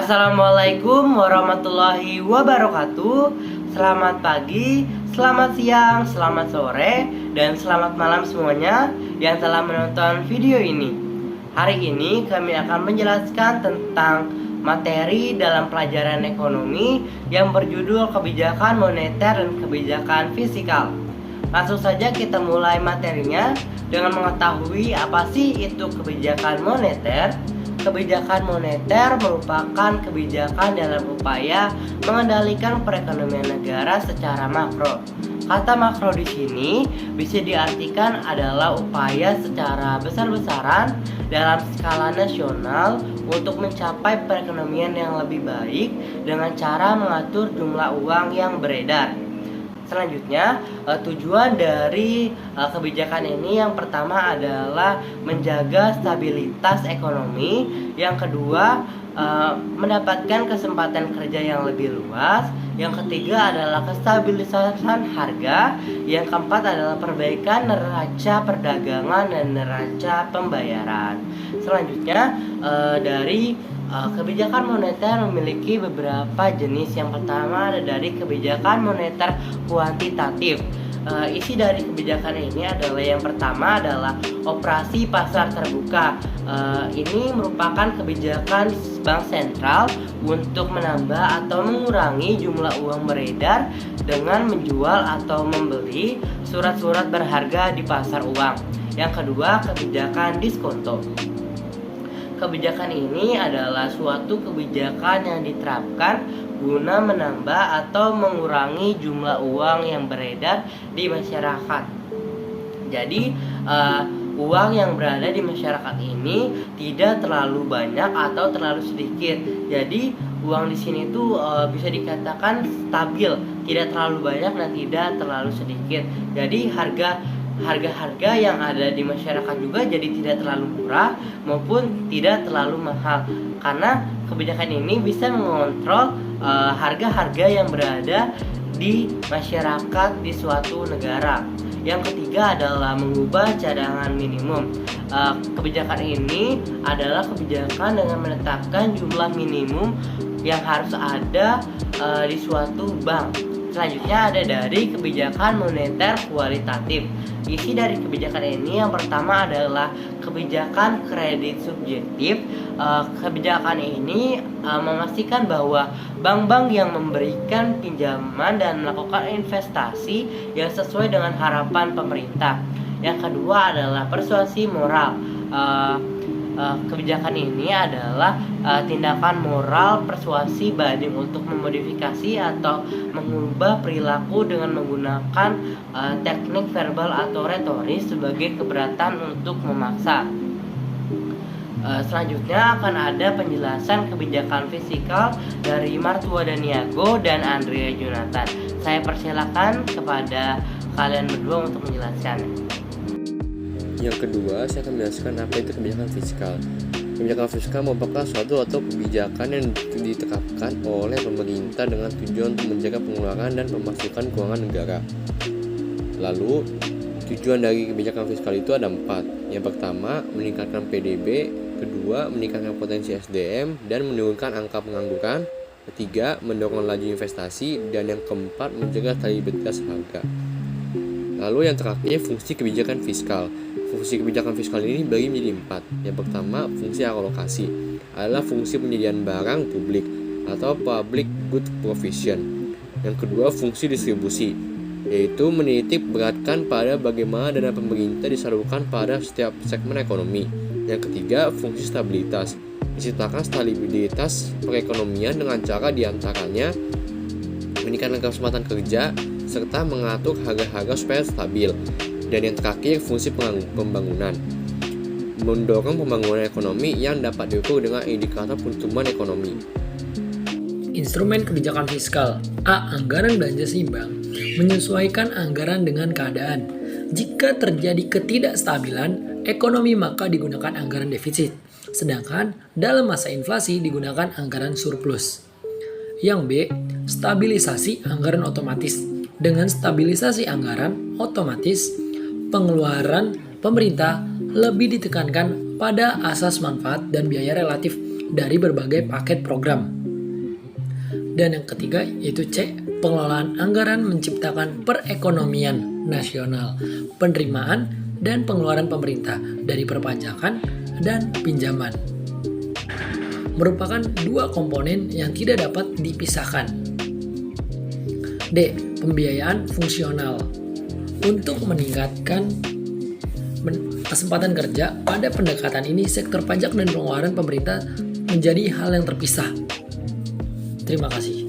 Assalamualaikum warahmatullahi wabarakatuh. Selamat pagi, selamat siang, selamat sore, dan selamat malam semuanya yang telah menonton video ini. Hari ini kami akan menjelaskan tentang materi dalam pelajaran ekonomi yang berjudul kebijakan moneter dan kebijakan fiskal. Langsung saja kita mulai materinya dengan mengetahui apa sih itu kebijakan moneter. Kebijakan moneter merupakan kebijakan dalam upaya mengendalikan perekonomian negara secara makro. Kata makro di sini bisa diartikan adalah upaya secara besar-besaran dalam skala nasional untuk mencapai perekonomian yang lebih baik dengan cara mengatur jumlah uang yang beredar. Selanjutnya, tujuan dari kebijakan ini yang pertama adalah menjaga stabilitas ekonomi, yang kedua mendapatkan kesempatan kerja yang lebih luas, yang ketiga adalah kestabilisasi harga, yang keempat adalah perbaikan neraca perdagangan dan neraca pembayaran. Selanjutnya dari kebijakan moneter memiliki beberapa jenis. Yang pertama ada dari kebijakan moneter kuantitatif. Isi dari kebijakan ini adalah yang pertama adalah operasi pasar terbuka. Ini merupakan kebijakan bank sentral untuk menambah atau mengurangi jumlah uang beredar dengan menjual atau membeli surat-surat berharga di pasar uang. Yang kedua, kebijakan diskonto. Kebijakan ini adalah suatu kebijakan yang diterapkan guna menambah atau mengurangi jumlah uang yang beredar di masyarakat. Jadi uang yang berada di masyarakat ini tidak terlalu banyak atau terlalu sedikit. Jadi uang di sini tuh bisa dikatakan stabil, tidak terlalu banyak dan tidak terlalu sedikit. Jadi harga-harga yang ada di masyarakat juga jadi tidak terlalu murah maupun tidak terlalu mahal, karena kebijakan ini bisa mengontrol harga-harga yang berada di masyarakat di suatu negara. Yang ketiga adalah mengubah cadangan minimum. Kebijakan ini adalah kebijakan dengan menetapkan jumlah minimum yang harus ada di suatu bank. Selanjutnya ada dari kebijakan moneter kualitatif. Isi dari kebijakan ini yang pertama adalah kebijakan kredit subjektif. Kebijakan ini memastikan bahwa bank-bank yang memberikan pinjaman dan melakukan investasi yang sesuai dengan harapan pemerintah. Yang kedua adalah persuasi moral. Kebijakan ini adalah tindakan moral persuasi banding untuk memodifikasi atau mengubah perilaku dengan menggunakan teknik verbal atau retoris sebagai keberatan untuk memaksa. Selanjutnya akan ada penjelasan kebijakan fiskal dari Martua Daniago dan Andrea Jonathan. Saya persilakan kepada kalian berdua untuk menjelaskannya. Yang kedua, saya akan menjelaskan apa itu kebijakan fiskal. Kebijakan fiskal merupakan suatu atau kebijakan yang ditetapkan oleh pemerintah dengan tujuan untuk menjaga pengeluaran dan pemasukan keuangan negara. Lalu, tujuan dari kebijakan fiskal itu ada 4. Yang pertama, meningkatkan PDB. Kedua, meningkatkan potensi SDM dan menurunkan angka pengangguran. Ketiga, mendorong laju investasi. Dan yang keempat, menjaga stabilitas harga. Lalu yang terakhir, fungsi kebijakan fiskal. Fungsi kebijakan fiskal ini dibagi menjadi 4. Yang pertama, fungsi alokasi adalah fungsi penyediaan barang publik atau public good provision. Yang kedua, fungsi distribusi, yaitu menitik beratkan pada bagaimana dana pemerintah disalurkan pada setiap segmen ekonomi. Yang ketiga, fungsi stabilitas, menciptakan stabilitas perekonomian dengan cara diantaranya meningkatkan kesempatan kerja serta mengatur harga-harga supaya stabil. Dan yang terakhir, fungsi pembangunan, mendorong pembangunan ekonomi yang dapat diukur dengan indikator pertumbuhan ekonomi. Instrumen kebijakan fiskal. A. Anggaran belanja seimbang, menyesuaikan anggaran dengan keadaan. Jika terjadi ketidakstabilan ekonomi maka digunakan anggaran defisit, sedangkan dalam masa inflasi digunakan anggaran surplus. Yang B. Stabilisasi anggaran otomatis. Dengan stabilisasi anggaran otomatis, pengeluaran pemerintah lebih ditekankan pada asas manfaat dan biaya relatif dari berbagai paket program. Dan yang ketiga yaitu C, pengelolaan anggaran menciptakan perekonomian nasional, penerimaan dan pengeluaran pemerintah dari perpajakan dan pinjaman. Merupakan dua komponen yang tidak dapat dipisahkan. D, pembiayaan fungsional. Untuk meningkatkan kesempatan kerja, pada pendekatan ini sektor pajak dan pengeluaran pemerintah menjadi hal yang terpisah. Terima kasih.